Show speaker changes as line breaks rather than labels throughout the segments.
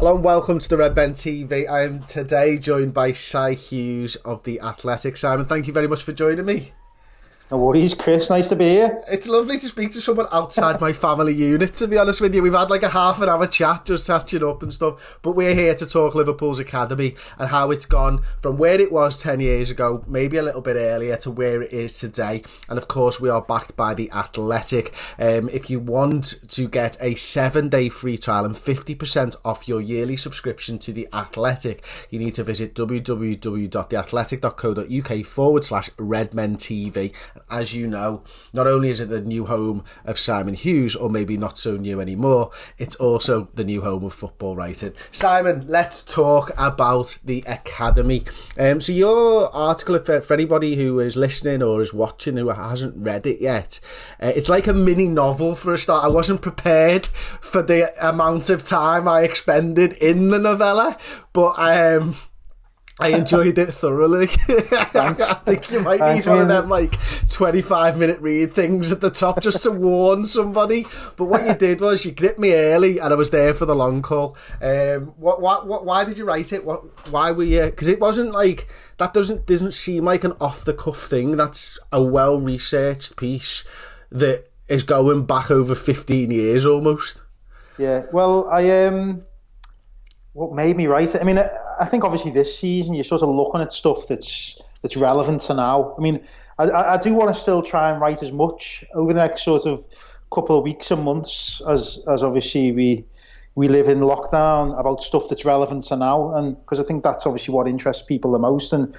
Hello and welcome to the Redmen TV. I am today joined by Simon Hughes of The Athletic. Simon, thank you very much for joining me.
No worries, Chris. Nice to be here.
It's lovely to speak to someone outside my family unit, to be honest with you. We've had like a half an hour chat, just catching up and stuff. But we're here to talk Liverpool's Academy and how it's gone from where it was 10 years ago, maybe a little bit earlier, to where it is today. And of course, we are backed by The Athletic. If you want to get a 7-day free trial and 50% off your yearly subscription to The Athletic, you need to visit www.theathletic.co.uk/RedmenTV. As you know, not only is it the new home of Simon Hughes, or maybe not so new anymore, it's also the new home of football writing. Simon, let's talk about the Academy. So your article, for anybody who is listening or is watching who hasn't read it yet, it's like a mini novel for a start. I wasn't prepared for the amount of time I expended in the novella, but I enjoyed it thoroughly. I think you might need one of them like 25-minute read things at the top just to warn somebody. But what you did was you gripped me early and I was there for the long haul. Why did you write it? Why were you... Because it wasn't like... That doesn't seem like an off-the-cuff thing. That's a well-researched piece that is going back over 15 years almost.
Yeah, well, what made me write it? I mean, I think obviously this season you're sort of looking at stuff that's relevant to now. I mean, I do want to still try and write as much over the next sort of couple of weeks and months as obviously we live in lockdown, about stuff that's relevant to now, and because I think that's obviously what interests people the most. And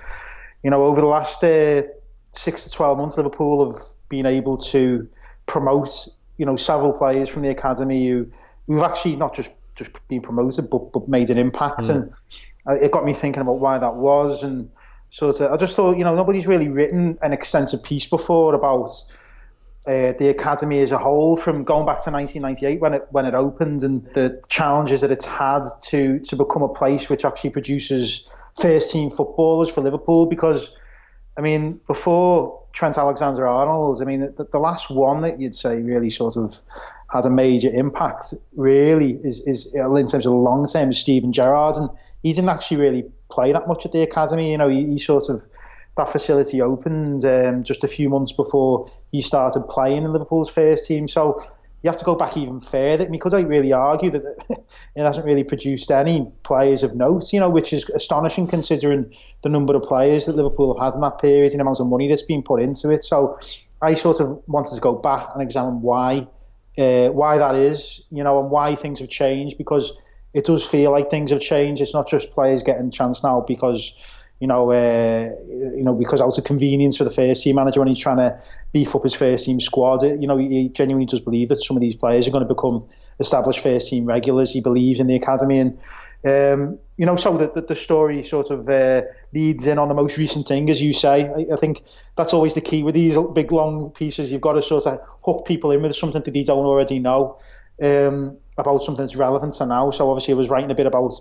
you know, over the last 6 to 12 months, Liverpool have been able to promote several players from the academy who've actually not just been promoted, but made an impact. And it got me thinking about why that was. And sort of, I just thought, nobody's really written an extensive piece before about the academy as a whole, from going back to 1998 when it opened, and the challenges that it's had to become a place which actually produces first team footballers for Liverpool. Because, I mean, before Trent Alexander-Arnold, I mean, the last one that you'd say really sort of had a major impact really is in terms of the long term, is Steven Gerrard, and he didn't actually really play that much at the academy. He sort of, that facility opened just a few months before he started playing in Liverpool's first team. So you have to go back even further. I mean, could I really argue that it hasn't really produced any players of note, which is astonishing considering the number of players that Liverpool have had in that period and the amount of money that's been put into it. So I sort of wanted to go back and examine why that is, and why things have changed, because it does feel like things have changed. It's not just players getting a chance now because because out of convenience for the first team manager when he's trying to beef up his first team squad. He genuinely does believe that some of these players are going to become established first team regulars. He believes in the academy, and so the story sort of leads in on the most recent thing, as you say. I think that's always the key with these big long pieces. You've got to sort of hook people in with something that they don't already know about something that's relevant to now. So obviously I was writing a bit about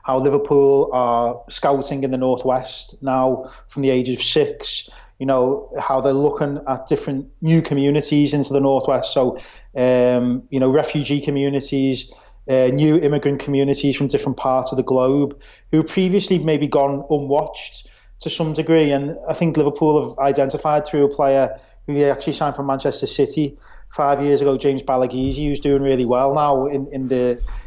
how Liverpool are scouting in the Northwest now from the age of 6, how they're looking at different new communities into the Northwest. So, refugee communities, new immigrant communities from different parts of the globe who previously maybe gone unwatched to some degree. And I think Liverpool have identified through a player who they actually signed from Manchester City 5 years ago, James Balaguese, who's doing really well now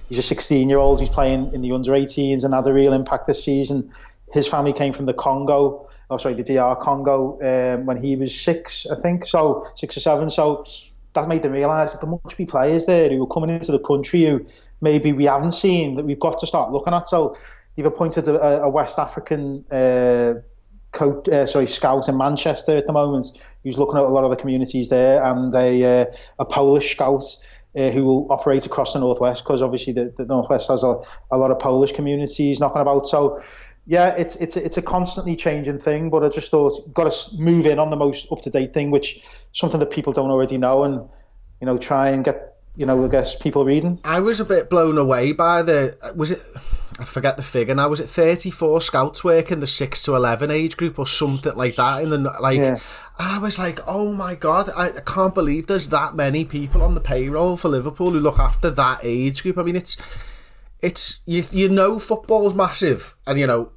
he's a 16-year-old, he's playing in the under-18s and had a real impact this season. His family came from the DR Congo, when he was 6, I think, so 6 or 7. So that made them realise that there must be players there who are coming into the country who maybe we haven't seen, that we've got to start looking at. So they've appointed a West African scout in Manchester at the moment who's looking at a lot of the communities there, and a Polish scout who will operate across the Northwest, because obviously the Northwest has a lot of Polish communities knocking about. So yeah, it's a constantly changing thing, but I just thought got to move in on the most up-to-date thing, which something that people don't already know, and try and get I guess people reading.
I was a bit blown away by I forget the figure now, was it 34 scouts working the 6 to 11 age group or something like that And I was like, oh my God, I can't believe there's that many people on the payroll for Liverpool who look after that age group. I mean, it's you know football's massive, and you know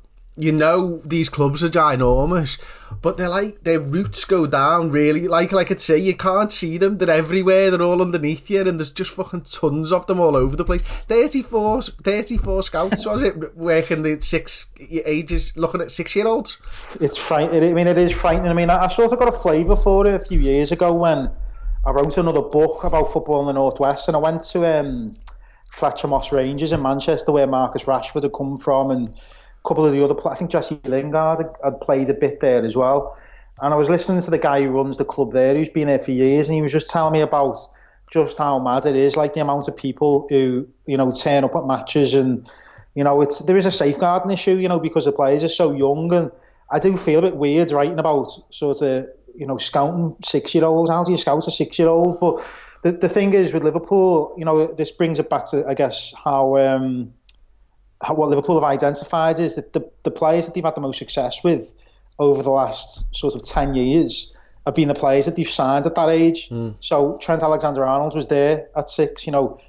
these clubs are ginormous, but their roots go down really, like I'd say, you can't see them, they're everywhere, they're all underneath you, and there's just fucking tons of them all over the place. 34 scouts, was it, working the looking at 6-year-olds?
It's frightening. I mean, it is frightening. I mean, I sort of got a flavour for it a few years ago when I wrote another book about football in the Northwest, and I went to Fletcher Moss Rangers in Manchester, where Marcus Rashford had come from, and a couple of the other players. I think Jesse Lingard had played a bit there as well. And I was listening to the guy who runs the club there, who's been there for years, and he was just telling me about just how mad it is, like the amount of people who, turn up at matches, and, there is a safeguarding issue, because the players are so young. And I do feel a bit weird writing about sort of, scouting 6-year-olds. How do you scout a 6-year-old? But the thing is with Liverpool, this brings it back to, I guess, how what Liverpool have identified is that the players that they've had the most success with over the last sort of 10 years have been the players that they've signed at that age. So Trent Alexander-Arnold was there at 6,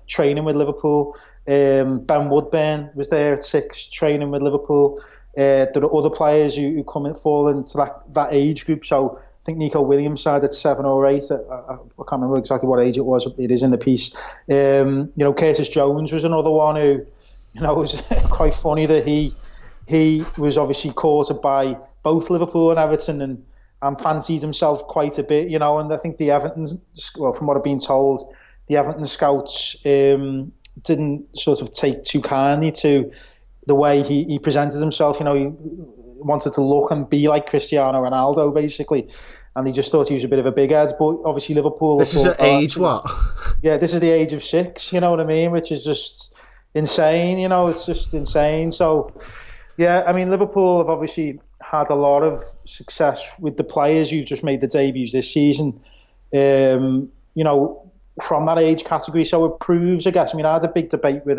training with Liverpool. Ben Woodburn was there at 6, training with Liverpool. There are other players who fall into that age group. So I think Nico Williams signed at 7 or 8. I can't remember exactly what age it was. It is in the piece. Curtis Jones was another one who, it was quite funny that he was obviously courted by both Liverpool and Everton, and fancied himself quite a bit, and I think the Everton, well, from what I've been told, the Everton scouts didn't sort of take too kindly to the way he presented himself. He wanted to look and be like Cristiano Ronaldo, basically, and he just thought he was a bit of a big head. But obviously Liverpool...
This is at age what?
Yeah, this is the age of 6, you know what I mean, which is just insane, it's just insane. So, yeah, I mean, Liverpool have obviously had a lot of success with the players who've just made the debuts this season, from that age category. So it proves, I guess. I mean, I had a big debate with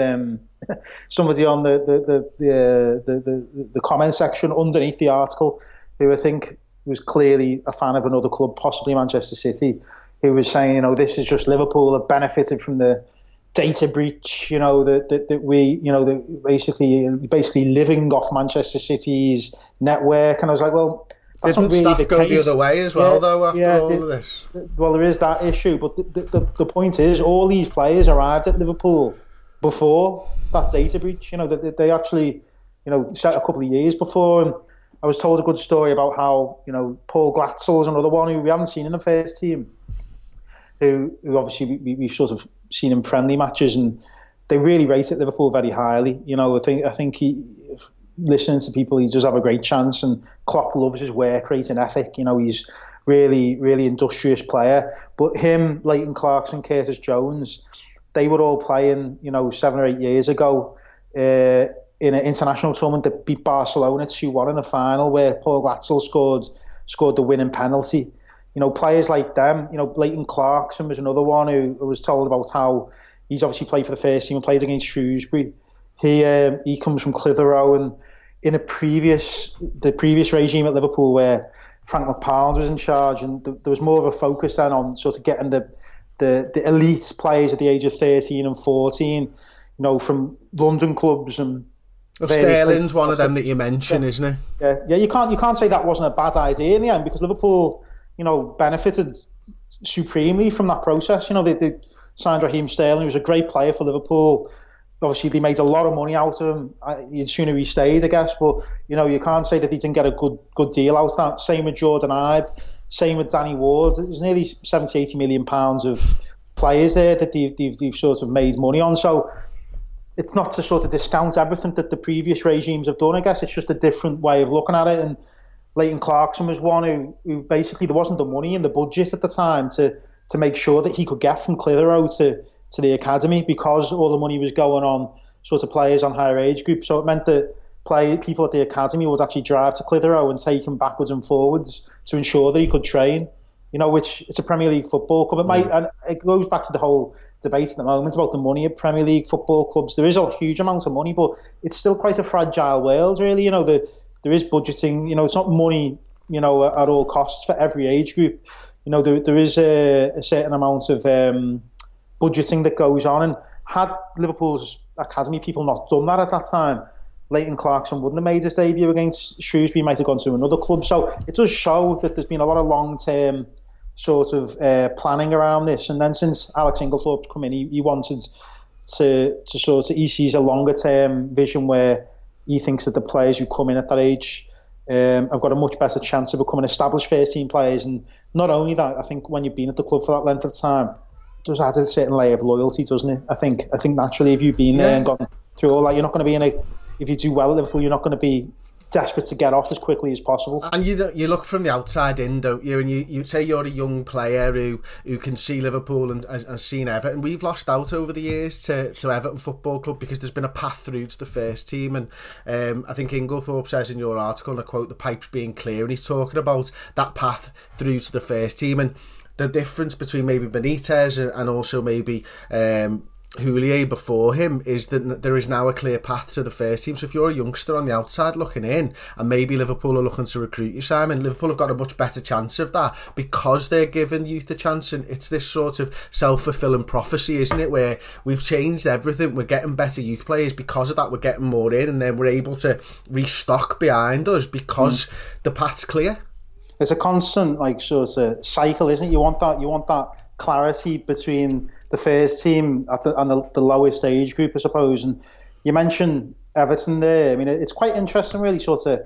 somebody on the comment section underneath the article, who I think was clearly a fan of another club, possibly Manchester City, who was saying, this is just Liverpool have benefited from the data breach, that we, that basically living off Manchester City's network. And I was like, well, that's not really the case. Didn't stuff go the other way as well, though, after all of this? Well, there is that issue, but the point is, all these players arrived at Liverpool before that data breach. They actually, set a couple of years before. And I was told a good story about how, Paul Glatzel's another one who we haven't seen in the first team, who obviously we've sort of seen in friendly matches, and they really rate Liverpool very highly. I think he, listening to people, he does have a great chance, and Klopp loves his work rate and ethic. He's really, really industrious player. But him, Leighton Clarkson, Curtis Jones, they were all playing, 7 or 8 years ago in an international tournament that beat Barcelona 2-1 in the final, where Paul Glatzel scored the winning penalty. Players like them, Leighton Clarkson was another one who was told about how he's obviously played for the first team and played against Shrewsbury. He comes from Clitheroe, and in the previous regime at Liverpool, where Frank McParland was in charge, and there was more of a focus then on sort of getting the elite players at the age of 13 and 14, from London clubs. And
Sterling's one of them that you mentioned, isn't
he? Yeah. You can't say that wasn't a bad idea in the end, because Liverpool, benefited supremely from that process. They signed Raheem Sterling, who was a great player for Liverpool. Obviously, they made a lot of money out of him. The sooner he stayed, I guess. But, you can't say that they didn't get a good deal out of that. Same with Jordan Ibe. Same with Danny Ward. There's nearly 70, 80 million pounds of players there that they've sort of made money on. So it's not to sort of discount everything that the previous regimes have done. I guess it's just a different way of looking at it. And Leighton Clarkson was one who basically, there wasn't the money in the budget at the time to make sure that he could get from Clitheroe to the academy, because all the money was going on sort of players on higher age groups. So it meant that people at the academy would actually drive to Clitheroe and take him backwards and forwards to ensure that he could train, which it's a Premier League football club. And it goes back to the whole debate at the moment about the money at Premier League football clubs. There is a huge amount of money, but it's still quite a fragile world, really. There is budgeting, it's not money, at all costs for every age group. There is a certain amount of budgeting that goes on, and had Liverpool's academy people not done that at that time, Leighton Clarkson wouldn't have made his debut against Shrewsbury. He might have gone to another club. So it does show that there's been a lot of long-term sort of planning around this. And then since Alex Inglethorpe's come in, he wanted to sort of, he sees a longer-term vision where he thinks that the players who come in at that age have got a much better chance of becoming established first-team players. And not only that, I think when you've been at the club for that length of time, it does add a certain layer of loyalty, doesn't it? I think naturally, if you've been there and gone through all that, you're not going to be if you do well at Liverpool, you're not going to be desperate to get off as quickly as possible.
And you look from the outside in, don't you? And you say you're a young player who can see Liverpool and seen Everton. We've lost out over the years to Everton Football Club because there's been a path through to the first team. And I think Inglethorpe says in your article, and I quote, the pipes being clear, and he's talking about that path through to the first team. And the difference between maybe Benitez and also maybe Houllier before him is that there is now a clear path to the first team. So if you're a youngster on the outside looking in, and maybe Liverpool are looking to recruit you, Simon, Liverpool have got a much better chance of that because they're giving youth a chance. And it's this sort of self-fulfilling prophecy, isn't it, where we've changed everything, we're getting better youth players because of that, we're getting more in, and then we're able to restock behind us because the path's clear.
It's a constant sort of cycle, isn't it? You want that clarity between the first team and the lowest age group, I suppose. And you mentioned Everton there. I mean, it's quite interesting, really, sort of,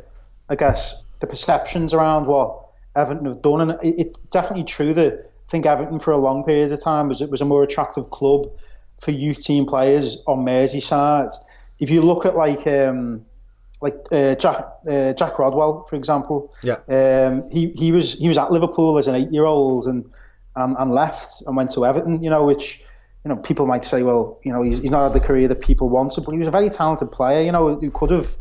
I guess, the perceptions around what Everton have done. And it's definitely true that I think Everton, for a long period of time, was a more attractive club for youth team players on Merseyside. If you look at Jack Rodwell, for example, he was at Liverpool as an 8-year-old and left and went to Everton, which, people might say, well, he's not had the career that people wanted, but he was a very talented player, who could have,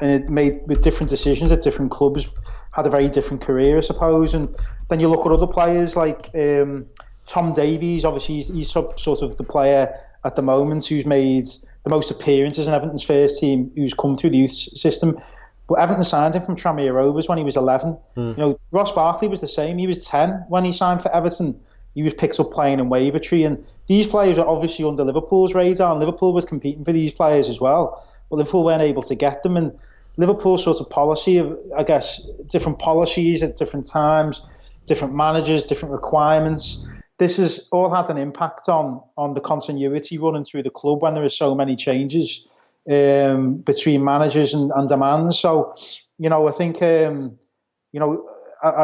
and it made with different decisions at different clubs, had a very different career, I suppose. And then you look at other players like Tom Davies. Obviously he's sort of the player at the moment who's made the most appearances in Everton's first team, who's come through the youth system. But Everton signed him from Tranmere Rovers when he was 11. Ross Barkley was the same. He was 10 when he signed for Everton. He was picked up playing in Wavertree. And these players are obviously under Liverpool's radar, and Liverpool was competing for these players as well. But Liverpool weren't able to get them. And Liverpool's sort of policy of, I guess, different policies at different times, different managers, different requirements. This has all had an impact on the continuity running through the club when there are so many changes between managers and demands. So, I think, I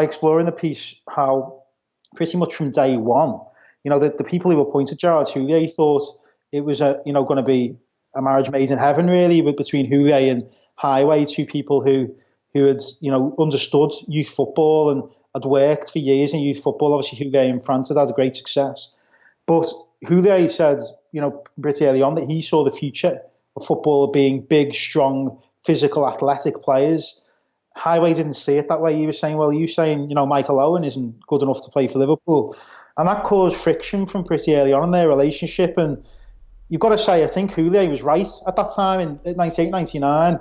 explore in the piece how pretty much from day one, the people who appointed Gerard Houllier thought it was going to be a marriage made in heaven, really, between Houllier and Highway, two people who had, understood youth football and had worked for years in youth football. Obviously, Houllier in France had a great success. But Houllier said, pretty early on that he saw the future of football being big, strong, physical, athletic players. Highway didn't see it that way. He was saying, well, are you saying, Michael Owen isn't good enough to play for Liverpool? And that caused friction from pretty early on in their relationship. And you've got to say, I think Houllier was right at that time in 98, 99.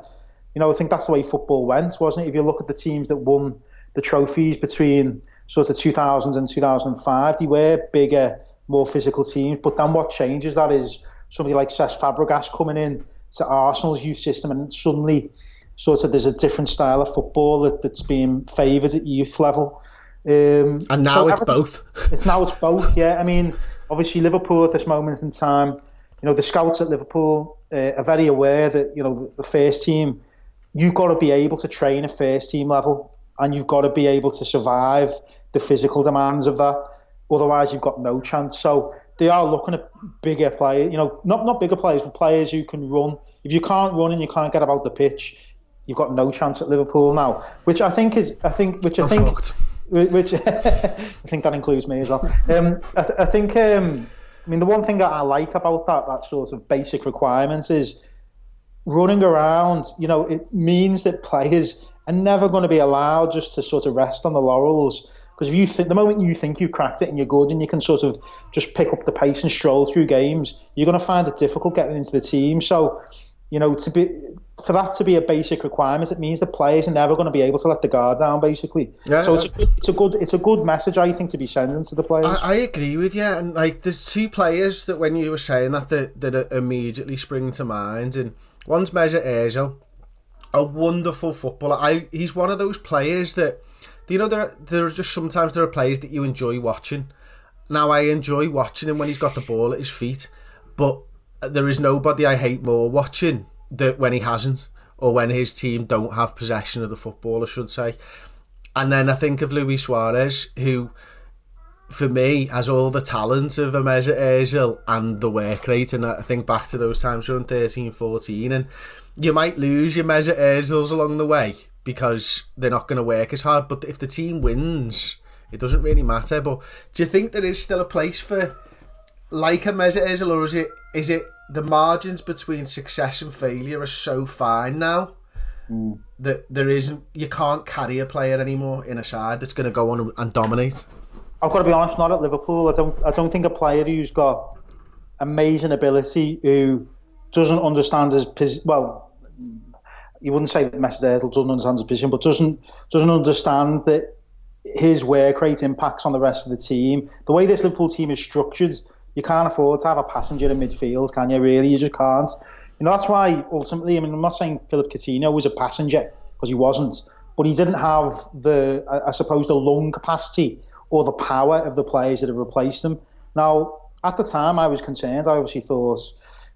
I think that's the way football went, wasn't it? If you look at the teams that won the trophies between sort of 2000 and 2005, they were bigger, more physical teams. But then what changes that is somebody like Cesc Fabregas coming in to Arsenal's youth system, and suddenly sort of there's a different style of football that's being favoured at youth level.
And now it's both.
It's both, yeah. I mean, obviously Liverpool at this moment in time, the scouts at Liverpool are very aware that, the first team, you've got to be able to train at first team level, and you've got to be able to survive the physical demands of that. Otherwise, you've got no chance. So they are looking at bigger players, not bigger players, but players who can run. If you can't run and you can't get about the pitch, you've got no chance at Liverpool now. Which I think I think that includes me as well. I think the one thing that I like about that sort of basic requirement is running around. It means that players are never going to be allowed just to sort of rest on the laurels. Because if the moment you think you've cracked it and you're good and you can sort of just pick up the pace and stroll through games, you're going to find it difficult getting into the team. So for that to be a basic requirement, it means the players are never going to be able to let the guard down, basically.
Yeah,
so it's a good message, I think, to be sending to the players.
I agree with you, and like there's two players that when you were saying that immediately spring to mind, and one's Mesut Ozil, a wonderful footballer. He's one of those players that there are just sometimes there are players that you enjoy watching. Now I enjoy watching him when he's got the ball at his feet, but there is nobody I hate more watching that when he hasn't, or when his team don't have possession of the football, I should say. And then I think of Luis Suarez, who, for me, has all the talent of a Mesut Ozil and the work rate. And I think back to those times during 13-14, and you might lose your Mesut Ozils along the way because they're not going to work as hard. But if the team wins, it doesn't really matter. But do you think there is still a place for like a Mesut Ozil, or is it the margins between success and failure are so fine now that you can't carry a player anymore in a side that's going to go on and dominate?
I've got to be honest, not at Liverpool. I don't think a player who's got amazing ability, who doesn't understand his position. Well, you wouldn't say that Mesut Ozil doesn't understand his position, but doesn't understand that his work rate impacts on the rest of the team. The way this Liverpool team is structured, you can't afford to have a passenger in midfield, can you? Really, you just can't. That's why ultimately, I'm not saying Philip Coutinho was a passenger, because he wasn't, but he didn't have the lung capacity or the power of the players that have replaced him. Now, at the time, I was concerned. I obviously thought,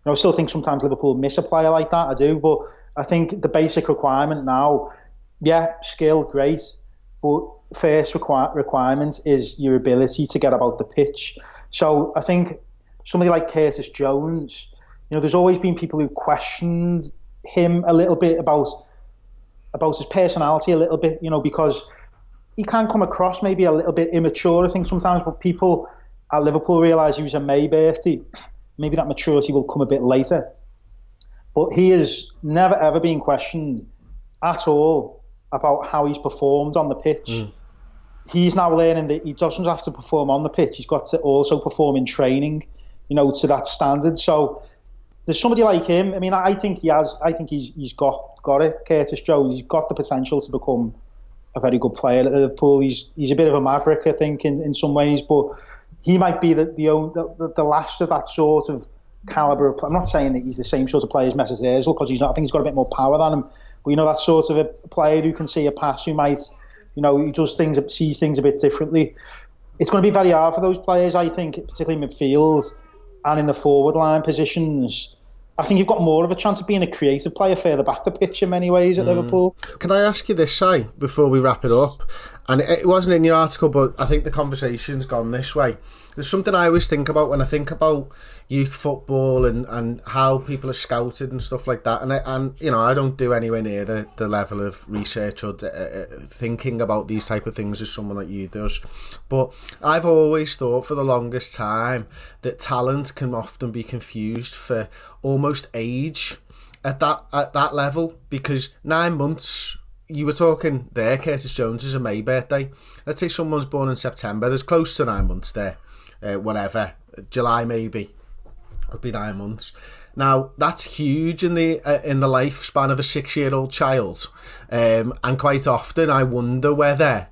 I still think sometimes Liverpool miss a player like that. I do, but I think the basic requirement now, skill, great, but first requirement is your ability to get about the pitch. So I think somebody like Curtis Jones, there's always been people who questioned him a little bit about his personality a little bit, because he can come across maybe a little bit immature, I think, sometimes, but people at Liverpool realise he was a May birthday. Maybe that maturity will come a bit later. But he has never, ever been questioned at all about how he's performed on the pitch. He's now learning that he doesn't have to perform on the pitch. He's got to also perform in training, to that standard. So there's somebody like him. I mean, I think he has. I think he's got it. Curtis Jones. He's got the potential to become a very good player at Liverpool. He's a bit of a maverick, I think, in some ways, but he might be the last of that sort of caliber of player. I'm not saying that he's the same sort of player as Mesut Ozil, because he's not. I think he's got a bit more power than him. But that sort of a player who can see a pass, who might. He sees things a bit differently. It's going to be very hard for those players, I think, particularly in midfield and in the forward line positions. I think you've got more of a chance of being a creative player further back the pitch in many ways at Liverpool.
Can I ask you this, Si, before we wrap it up? And it wasn't in your article, but I think the conversation's gone this way. There's something I always think about when I think about youth football and how people are scouted and stuff like that. And I don't do anywhere near the level of research or thinking about these type of things as someone like you does. But I've always thought for the longest time that talent can often be confused for almost age at that level, because 9 months. You were talking there, Curtis Jones is a May birthday. Let's say someone's born in September. There's close to 9 months there. Whatever. July maybe. Would be 9 months. Now, that's huge in the lifespan of a 6-year-old child. And quite often I wonder whether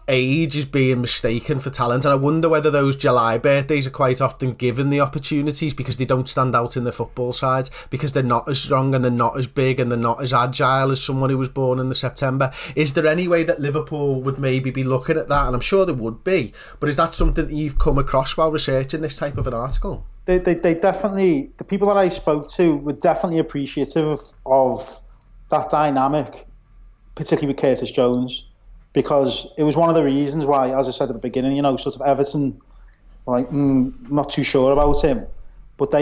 age is being mistaken for talent, and I wonder whether those July birthdays are quite often given the opportunities because they don't stand out in the football side, because they're not as strong and they're not as big and they're not as agile as someone who was born in the September. Is there any way that Liverpool would maybe be looking at that? And I'm sure there would be, but is that something that you've come across while researching this type of an article?
They definitely, the people that I spoke to were definitely appreciative of that dynamic, particularly with Curtis Jones, because it was one of the reasons why, as I said at the beginning, sort of Everton were like, not too sure about him. But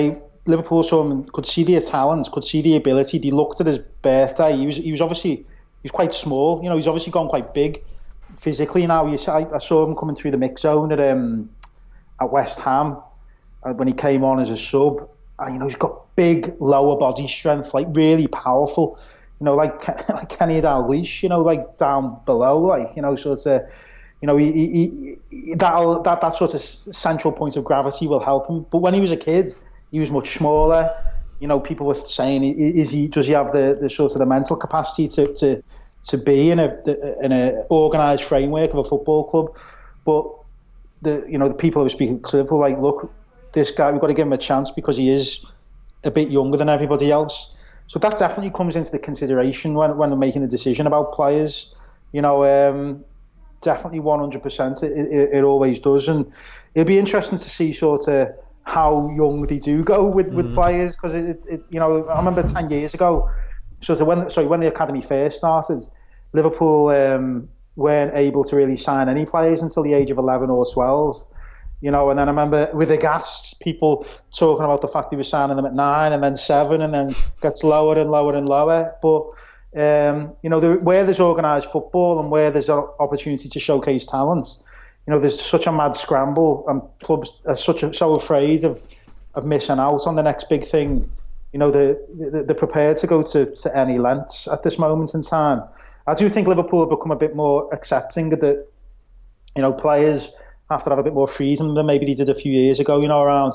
Liverpool saw him, could see the talent, could see the ability. They looked at his birthday. He was quite small. He's obviously gone quite big physically now. I saw him coming through the mix zone at West Ham when he came on as a sub. And, he's got big lower body strength, like really powerful. Like Kenny Dalglish, like down below, so it's that sort of central point of gravity will help him. But when he was a kid, he was much smaller. people were saying, does he have the sort of the mental capacity to be in a organised framework of a football club? But the people who were speaking to Liverpool, like, look, this guy, we've got to give him a chance because he is a bit younger than everybody else. So that definitely comes into the consideration when they're making a decision about players. Definitely 100%. It always does, and it'll be interesting to see sort of how young they do go with players, because I remember 10 years ago, when the academy first started, Liverpool weren't able to really sign any players until the age of 11 or 12. And then I remember with aghast people talking about the fact he was signing them at 9 and then 7 and then gets lower and lower and lower. But where there's organised football and where there's an opportunity to showcase talent, there's such a mad scramble, and clubs are so afraid of missing out on the next big thing. They're prepared to go to any lengths at this moment in time. I do think Liverpool have become a bit more accepting that players have to have a bit more freedom than maybe they did a few years ago, around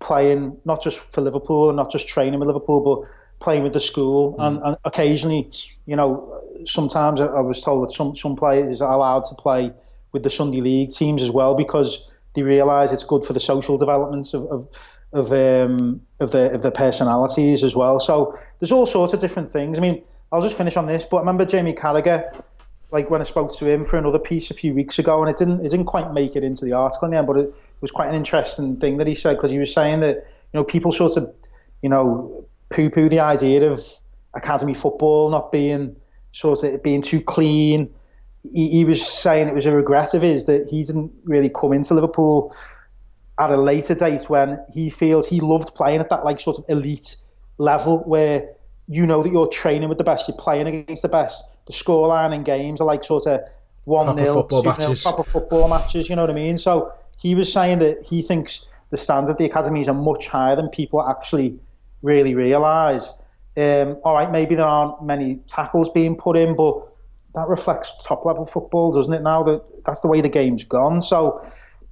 playing not just for Liverpool and not just training with Liverpool, but playing with the school. And occasionally, sometimes I was told that some players are allowed to play with the Sunday League teams as well, because they realise it's good for the social development of their personalities as well. So there's all sorts of different things. I mean, I'll just finish on this, but I remember Jamie Carragher, like when I spoke to him for another piece a few weeks ago, and it didn't quite make it into the article in the end, but it was quite an interesting thing that he said, because he was saying that people sort of poo-poo the idea of academy football not being too clean. He was saying it was a regret of his that he didn't really come into Liverpool at a later date, when he feels he loved playing at that like sort of elite level where that you're training with the best, you're playing against the best. The scoreline in games are like sort of 1-0, 2-0, proper football matches, you know what I mean? So he was saying that he thinks the standards at the academies are much higher than people actually really realise. All right, maybe there aren't many tackles being put in, but that reflects top-level football, doesn't it, now? That's the way the game's gone. So,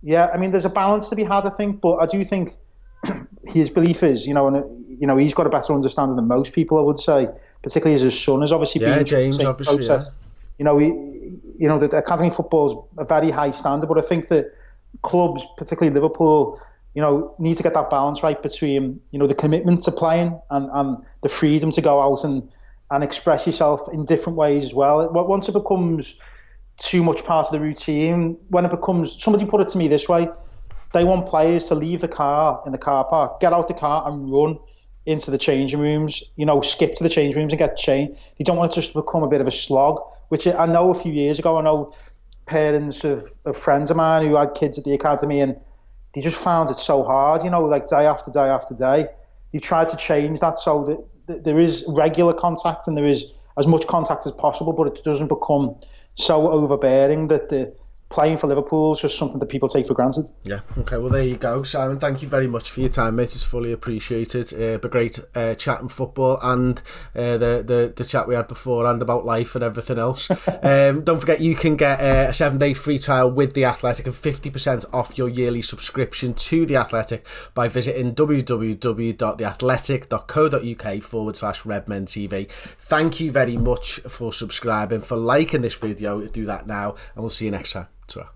yeah, I mean, there's a balance to be had, I think, but I do think his belief is, he's got a better understanding than most people, I would say, particularly as his son has obviously been
James, obviously,
process. Yeah. The academy football is a very high standard, but I think that clubs, particularly Liverpool, need to get that balance right between, the commitment to playing and the freedom to go out and express yourself in different ways as well. Once it becomes too much part of the routine, somebody put it to me this way, they want players to leave the car in the car park, get out the car and run into the changing rooms, skip to the changing rooms and get changed. They don't want it to just become a bit of a slog, which I know a few years ago, I know parents of friends of mine who had kids at the academy, and they just found it so hard, like day after day after day. They tried to change that so that there is regular contact and there is as much contact as possible, but it doesn't become so overbearing that the playing for Liverpool is just something that people take for granted.
Yeah, okay, well there you go, Simon. Thank you very much for your time, mate. It's fully appreciated. But great chatting football and the chat we had beforehand about life and everything else. Don't forget, you can get a 7-day free trial with The Athletic and 50% off your yearly subscription to The Athletic by visiting www.theathletic.co.uk/Redmen TV. Thank you very much for subscribing, for liking this video. Do that now, and we'll see you next time. Ta-ra.